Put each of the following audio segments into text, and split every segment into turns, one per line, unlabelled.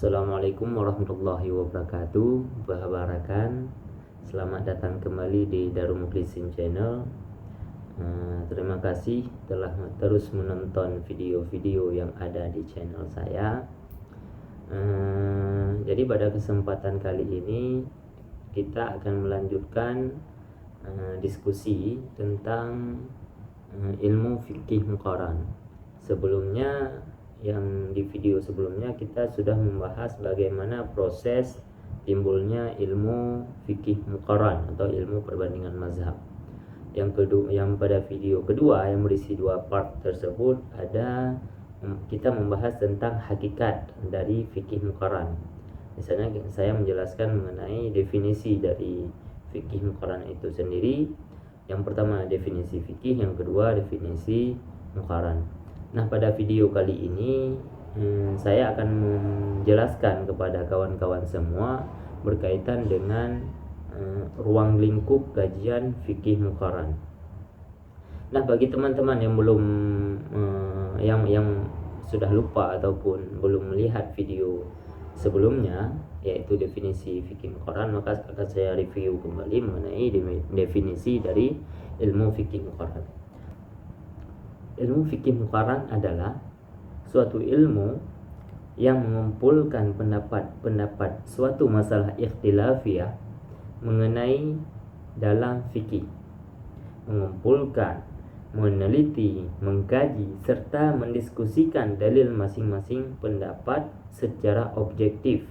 Assalamualaikum warahmatullahi wabarakatuh. Bahbarakan. Selamat datang kembali di Darul Mukhlisin Channel. Terima kasih telah terus menonton video-video yang ada di channel saya. Jadi pada kesempatan kali ini kita akan melanjutkan diskusi tentang ilmu fikih muqaran. Sebelumnya, yang di video sebelumnya kita sudah membahas bagaimana proses timbulnya ilmu fikih muqaran atau ilmu perbandingan mazhab. Yang pada video kedua yang berisi dua part tersebut kita membahas tentang hakikat dari fikih muqaran. Misalnya saya menjelaskan mengenai definisi dari fikih muqaran itu sendiri. Yang pertama definisi fikih, yang kedua definisi muqaran. Nah, pada video kali ini saya akan menjelaskan kepada kawan-kawan semua berkaitan dengan ruang lingkup kajian fikih muqaran. Nah, bagi teman-teman yang belum yang sudah lupa ataupun belum melihat video sebelumnya, yaitu definisi fikih muqaran, maka akan saya review kembali mengenai definisi dari ilmu fikih muqaran. Ilmu fikih muqaran adalah suatu ilmu yang mengumpulkan pendapat-pendapat suatu masalah ikhtilafiyah mengenai dalam fikih, mengumpulkan, meneliti, mengkaji, serta mendiskusikan dalil masing-masing pendapat secara objektif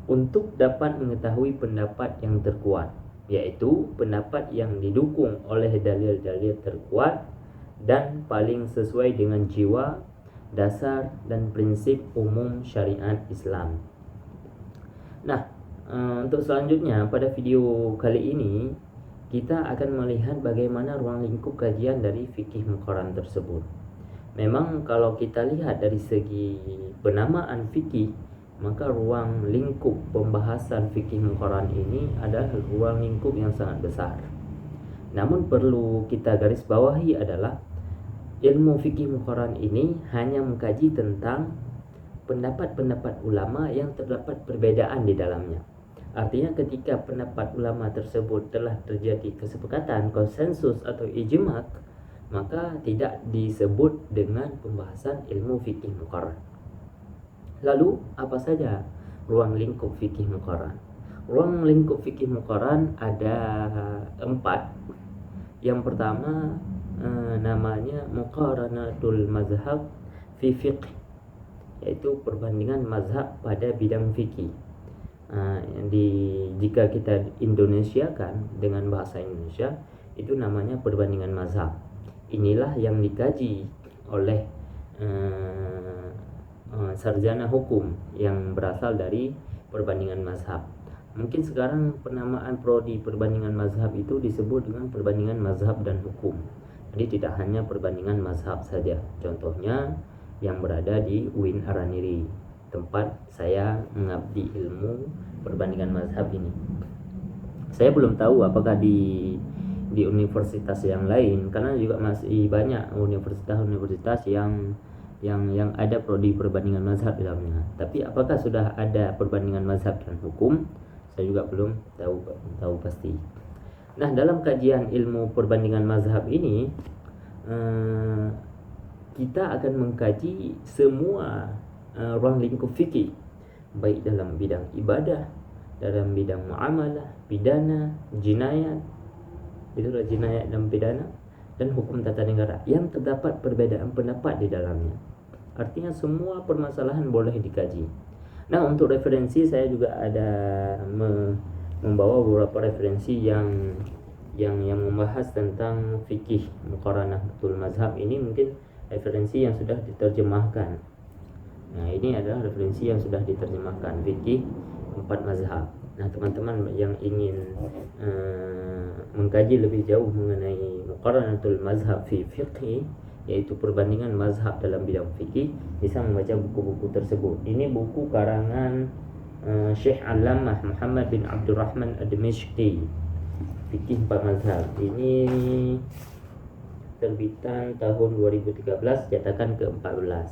untuk dapat mengetahui pendapat yang terkuat, yaitu pendapat yang didukung oleh dalil-dalil terkuat dan paling sesuai dengan jiwa, dasar, dan prinsip umum syariat Islam. Nah, untuk selanjutnya pada video kali ini kita akan melihat bagaimana ruang lingkup kajian dari fikih muqaran tersebut. Memang kalau kita lihat dari segi penamaan fikih, maka ruang lingkup pembahasan fikih muqaran ini adalah ruang lingkup yang sangat besar. Namun perlu kita garis bawahi adalah ilmu fikih muqaran ini hanya mengkaji tentang pendapat-pendapat ulama yang terdapat perbedaan di dalamnya. Artinya ketika pendapat ulama tersebut telah terjadi kesepakatan, konsensus atau ijma', maka tidak disebut dengan pembahasan ilmu fikih muqaran. Lalu apa saja ruang lingkup fikih muqaran? Ruang lingkup fikih muqaran ada 4. Yang pertama namanya muqaranatul mazhab fi fiqh, yaitu perbandingan mazhab pada bidang fikih. Jika kita Indonesiakan dengan bahasa Indonesia, itu namanya perbandingan mazhab. Inilah yang dikaji oleh sarjana hukum yang berasal dari perbandingan mazhab. Mungkin sekarang penamaan prodi perbandingan mazhab itu disebut dengan perbandingan mazhab dan hukum. Jadi tidak hanya perbandingan mazhab saja. Contohnya yang berada di UIN Araniri, tempat saya mengabdi ilmu perbandingan mazhab ini. Saya belum tahu apakah di universitas yang lain, karena juga masih banyak universitas-universitas yang ada prodi perbandingan mazhab di dalamnya. Tapi apakah sudah ada perbandingan mazhab dan hukum? Saya juga belum tahu pasti. Nah, dalam kajian ilmu perbandingan mazhab ini kita akan mengkaji semua ruang lingkup fikih, baik dalam bidang ibadah, dalam bidang muamalah, pidana, jinayat, itulah jinayat dan pidana, dan hukum tata negara yang terdapat perbedaan pendapat di dalamnya. Artinya semua permasalahan boleh dikaji. Nah, untuk referensi saya juga ada membawa beberapa referensi yang membahas tentang fikih muqaranatul mazhab ini. Mungkin referensi yang sudah diterjemahkan. Nah, ini adalah referensi yang sudah diterjemahkan, fikih 4 mazhab. Nah, teman-teman yang ingin mengkaji lebih jauh mengenai muqaranatul mazhab fi fiqh, yaitu perbandingan mazhab dalam bidang fikih, bisa membaca buku-buku tersebut. Ini buku karangan Syekh Allamah Muhammad bin Abdurrahman Ad-Dimishqi, fikih 4 mazhab. Ini terbitan tahun 2013, cetakan ke-14.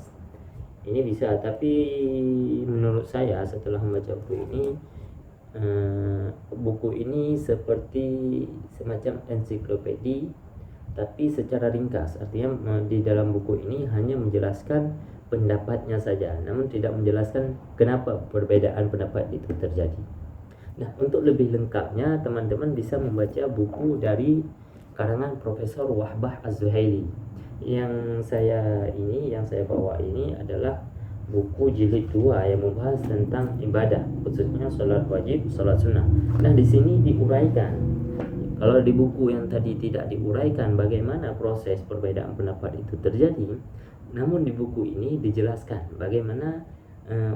Ini bisa, tapi menurut saya setelah membaca buku ini seperti semacam ensiklopedi tapi secara ringkas. Artinya di dalam buku ini hanya menjelaskan pendapatnya saja, namun tidak menjelaskan kenapa perbedaan pendapat itu terjadi. Nah, untuk lebih lengkapnya teman-teman bisa membaca buku dari karangan Profesor Wahbah Az-Zuhaili. Yang saya bawa ini adalah buku jilid 2 yang membahas tentang ibadah, khususnya salat wajib, salat sunnah. Nah, di sini diuraikan. Kalau di buku yang tadi tidak diuraikan bagaimana proses perbedaan pendapat itu terjadi, namun di buku ini dijelaskan bagaimana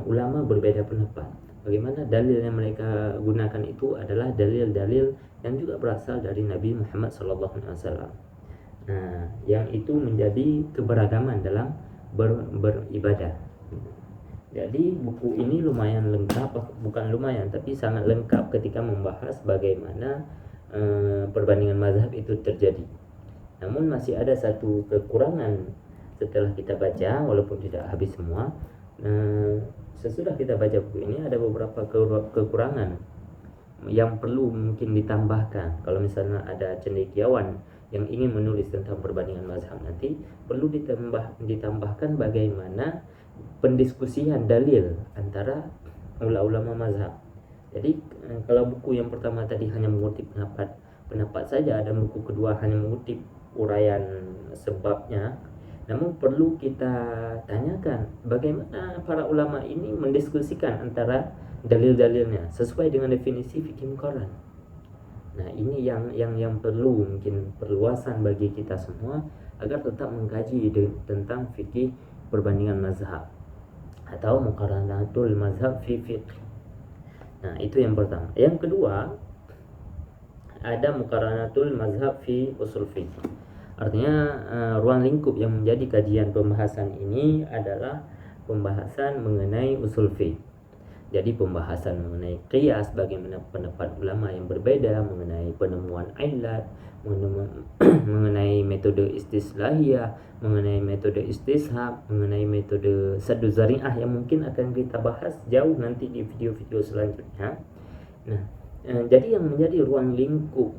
ulama berbeda pendapat. Bagaimana dalil yang mereka gunakan itu adalah dalil-dalil yang juga berasal dari Nabi Muhammad SAW. Nah, yang itu menjadi keberagaman dalam beribadah. Jadi buku ini lumayan lengkap, bukan lumayan tapi sangat lengkap ketika membahas bagaimana perbandingan mazhab itu terjadi. Namun masih ada satu kekurangan setelah kita baca, walaupun tidak habis semua. Sesudah kita baca buku ini ada beberapa kekurangan yang perlu mungkin ditambahkan. Kalau misalnya ada cendekiawan yang ingin menulis tentang perbandingan mazhab nanti, perlu ditambahkan bagaimana pendiskusian dalil antara ulama mazhab. Jadi kalau buku yang pertama tadi hanya mengutip pendapat saja, dan buku kedua hanya mengutip uraian sebabnya, namun perlu kita tanyakan bagaimana para ulama ini mendiskusikan antara dalil-dalilnya sesuai dengan definisi fikih muqarran. Nah, ini yang perlu mungkin perluasan bagi kita semua agar tetap mengkaji tentang fikih perbandingan mazhab atau muqarranatul mazhab fi fiqh. Nah, itu yang pertama. Yang kedua, ada muqarranatul mazhab fi usul fiqh. Artinya ruang lingkup yang menjadi kajian pembahasan ini adalah pembahasan mengenai usul fiqh. Jadi pembahasan mengenai qiyas, bagaimana pendapat ulama yang berbeda mengenai penemuan illat, mengenai metode istislahiyah, mengenai metode istishab, mengenai metode saddu zari'ah yang mungkin akan kita bahas jauh nanti di video-video selanjutnya. Nah, jadi yang menjadi ruang lingkup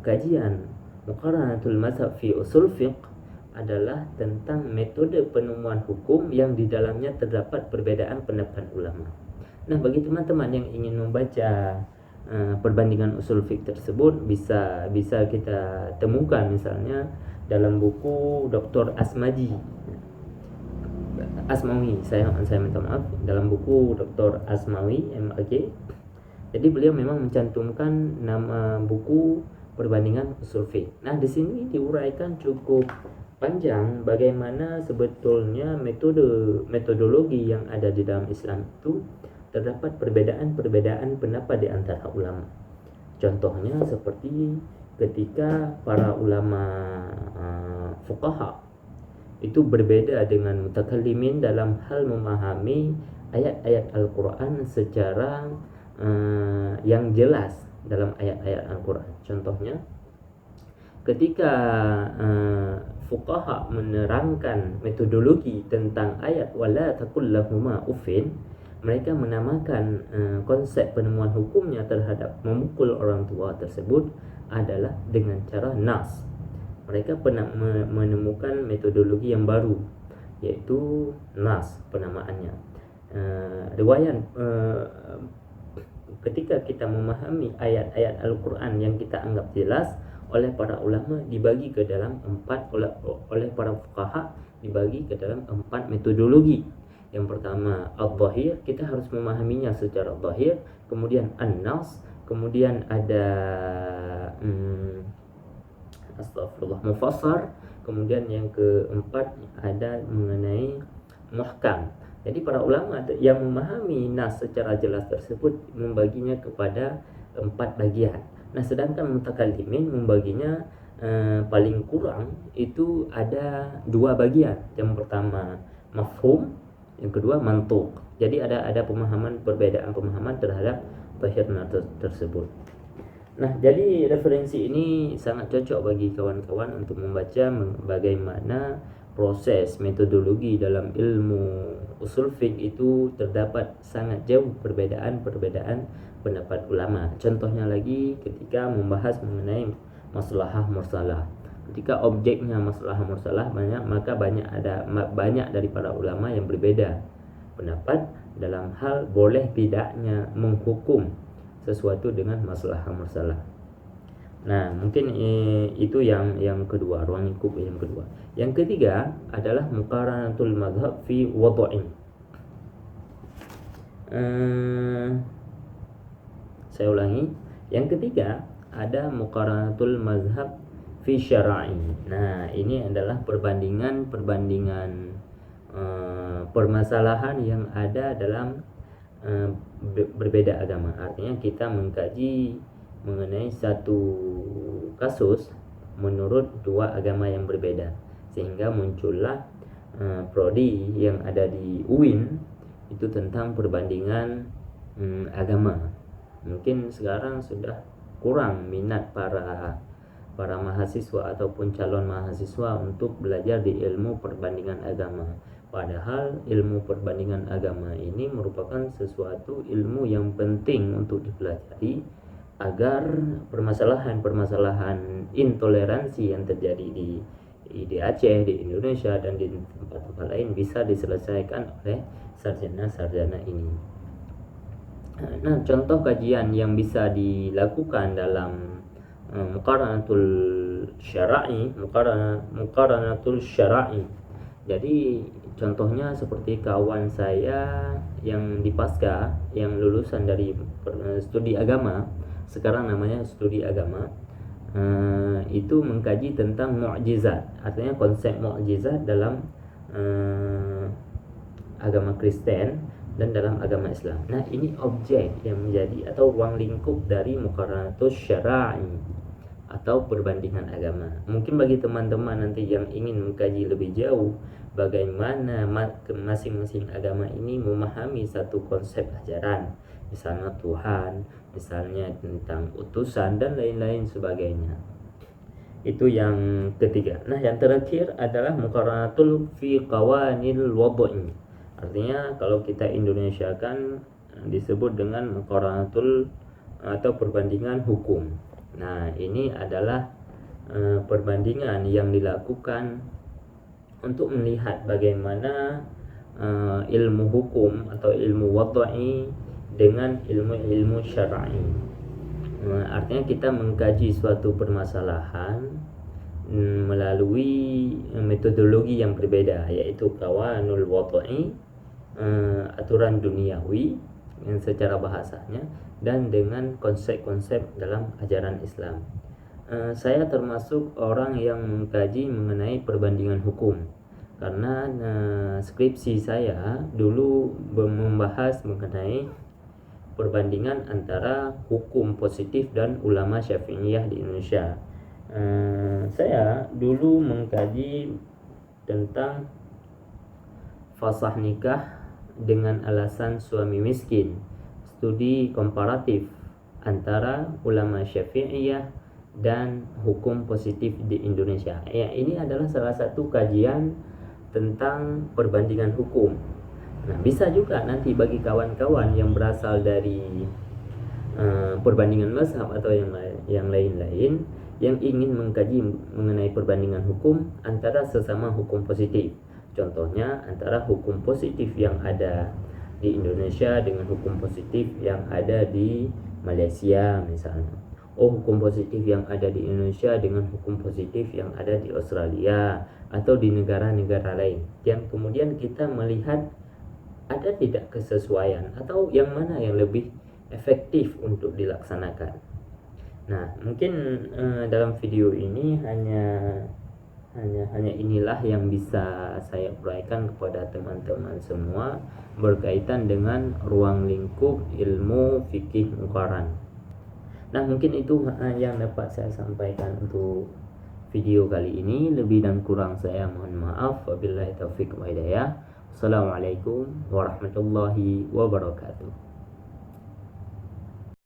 kajian muqarranatul mazhab fi usul fiqh adalah tentang metode penemuan hukum yang di dalamnya terdapat perbedaan pendapat ulama. Nah, bagi teman-teman yang ingin membaca perbandingan usul fiqh tersebut, bisa kita temukan misalnya dalam buku Dr. Asmawi, saya minta maaf, dalam buku Dr. Asmawi MAG. Jadi beliau memang mencantumkan nama buku perbandingan usul fiqh. Nah, di sini diuraikan cukup panjang bagaimana sebetulnya metodologi yang ada di dalam Islam itu terdapat perbedaan pendapat di antara ulama. Contohnya seperti ketika para ulama fuqaha itu berbeda dengan mutakallimin dalam hal memahami ayat-ayat Al-Quran secara yang jelas dalam ayat-ayat Al-Quran. Contohnya ketika fuqaha menerangkan metodologi tentang ayat wala taqul lahuma uffin, mereka menamakan konsep penemuan hukumnya terhadap memukul orang tua tersebut adalah dengan cara nas. Mereka pernah menemukan metodologi yang baru, yaitu nas penamaannya. Riwayat ketika kita memahami ayat-ayat Al-Quran yang kita anggap jelas oleh para ulama dibagi ke dalam oleh para fuqaha dibagi ke dalam 4 metodologi. Yang pertama al-zahir, kita harus memahaminya secara zahir, kemudian an-nas, kemudian ada mufassar, kemudian yang keempat ada mengenai muhkam. Jadi para ulama yang memahami nas secara jelas tersebut membaginya kepada 4 bagian. Nah, sedangkan mutakallimin membaginya paling kurang itu ada 2 bagian. Yang pertama mafhum, yang kedua mantuq. Jadi ada perbedaan pemahaman terhadap zahirna tersebut. Nah, jadi referensi ini sangat cocok bagi kawan-kawan untuk membaca bagaimana proses metodologi dalam ilmu usul fiqh itu terdapat sangat jauh perbedaan pendapat ulama. Contohnya lagi ketika membahas mengenai maslahah mursalah. Ketika objeknya maslahah mursalah banyak, maka banyak dari para ulama yang berbeda pendapat dalam hal boleh tidaknya menghukum sesuatu dengan maslahah mursalah. Nah, mungkin itu yang kedua, ruang lingkup yang kedua. Yang ketiga adalah muqaranatul madhab fi wad'in. Saya ulangi. Yang ketiga ada muqaranatul mazhab fi syara'i. Nah, ini adalah perbandingan permasalahan yang ada dalam berbeda agama. Artinya kita mengkaji mengenai satu kasus menurut dua agama yang berbeda, sehingga muncullah prodi yang ada di UIN itu tentang perbandingan agama. Mungkin sekarang sudah kurang minat para mahasiswa ataupun calon mahasiswa untuk belajar di ilmu perbandingan agama. Padahal ilmu perbandingan agama ini merupakan sesuatu ilmu yang penting untuk dipelajari agar permasalahan intoleransi yang terjadi di Aceh, di Indonesia, dan di tempat-tempat lain bisa diselesaikan oleh sarjana-sarjana ini. Nah, contoh kajian yang bisa dilakukan dalam muqaranatul syara'i. Jadi contohnya seperti kawan saya yang di Pasca, yang lulusan dari studi agama, sekarang namanya studi agama, itu mengkaji tentang mukjizat. Artinya konsep mukjizat dalam agama Kristen dan dalam agama Islam. Nah, ini objek yang menjadi atau ruang lingkup dari muqaranatus syara'i atau perbandingan agama. Mungkin bagi teman-teman nanti yang ingin mengkaji lebih jauh bagaimana masing-masing agama ini memahami satu konsep ajaran, misalnya Tuhan, misalnya tentang utusan dan lain-lain sebagainya. Itu yang ketiga. Nah, yang terakhir adalah muqaranatul fi qawanil wad'i. Artinya kalau kita Indonesia kan disebut dengan muqaranatul atau perbandingan hukum. Nah, ini adalah perbandingan yang dilakukan untuk melihat bagaimana ilmu hukum atau ilmu wad'i dengan ilmu syar'i. Artinya kita mengkaji suatu permasalahan melalui metodologi yang berbeda, yaitu qawanul wad'i, aturan duniawi yang secara bahasanya, dan dengan konsep-konsep dalam ajaran Islam. Saya termasuk orang yang mengkaji mengenai perbandingan hukum karena skripsi saya dulu membahas mengenai perbandingan antara hukum positif dan ulama Syafi'iyah di Indonesia. Saya dulu mengkaji tentang fasah nikah dengan alasan suami miskin, studi komparatif antara ulama Syafi'iyah dan hukum positif di Indonesia. Ya, ini adalah salah satu kajian tentang perbandingan hukum. Nah, bisa juga nanti bagi kawan-kawan yang berasal dari perbandingan mazhab atau yang lain-lain yang ingin mengkaji mengenai perbandingan hukum antara sesama hukum positif. Contohnya antara hukum positif yang ada di Indonesia dengan hukum positif yang ada di Malaysia misalnya. Hukum positif yang ada di Indonesia dengan hukum positif yang ada di Australia atau di negara-negara lain. Yang kemudian kita melihat ada tidak kesesuaian atau yang mana yang lebih efektif untuk dilaksanakan. Nah, mungkin dalam video ini hanya inilah yang bisa saya uraikan kepada teman-teman semua berkaitan dengan ruang lingkup ilmu fikih muqaran. Nah, mungkin itu yang dapat saya sampaikan untuk video kali ini. Lebih dan kurang saya mohon maaf. Wabillahi taufiq wa hidayah. Assalamualaikum warahmatullahi wabarakatuh.